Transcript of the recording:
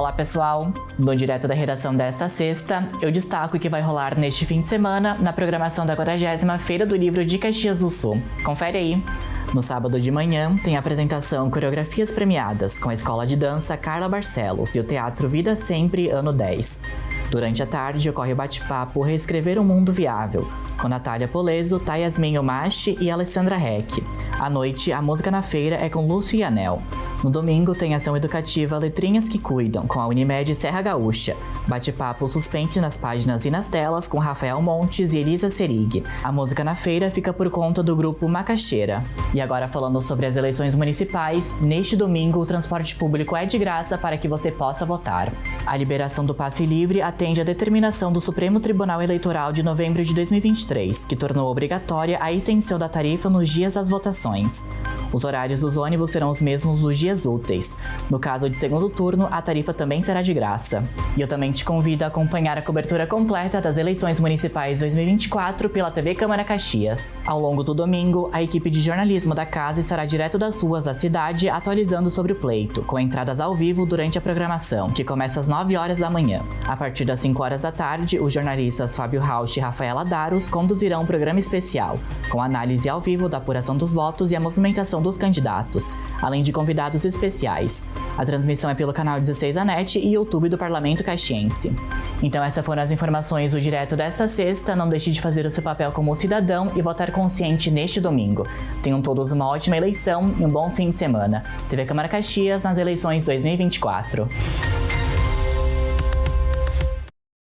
Olá pessoal, no direto da redação desta sexta, eu destaco o que vai rolar neste fim de semana na programação da 40ª Feira do Livro de Caxias do Sul. Confere aí! No sábado de manhã, tem a apresentação Coreografias Premiadas com a Escola de Dança Carla Barcelos e o Teatro Vida Sempre, ano 10. Durante a tarde, ocorre o bate-papo Reescrever um Mundo Viável, com Natália Poleso, Tayasmin Omashi e Alessandra Heck. À noite, a música na feira é com Lúcio e Anel. No domingo, tem ação educativa Letrinhas que Cuidam, com a Unimed Serra Gaúcha. Bate-papo Suspense nas páginas e nas telas, com Rafael Montes e Elisa Serig. A música na feira fica por conta do grupo Macaxeira. E agora falando sobre as eleições municipais, neste domingo o transporte público é de graça para que você possa votar. A liberação do passe livre atende à determinação do Supremo Tribunal Eleitoral de novembro de 2023, que tornou obrigatória a isenção da tarifa nos dias das votações. Os horários dos ônibus serão os mesmos nos dias úteis. No caso de segundo turno, a tarifa também será de graça. E eu também te convido a acompanhar a cobertura completa das eleições municipais 2024 pela TV Câmara Caxias. Ao longo do domingo, a equipe de jornalismo da casa estará direto das ruas da cidade atualizando sobre o pleito, com entradas ao vivo durante a programação, que começa às 9 horas da manhã. A partir das 5 horas da tarde, os jornalistas Fábio Rauch e Rafaela Daros conduzirão um programa especial, com análise ao vivo da apuração dos votos e a movimentação dos candidatos, além de convidados especiais. A transmissão é pelo canal 16 da NET e YouTube do Parlamento Caxiense. Então essas foram as informações do Direto desta sexta. Não deixe de fazer o seu papel como cidadão e votar consciente neste domingo. Tenham todos uma ótima eleição e um bom fim de semana. TV Câmara Caxias nas eleições 2024.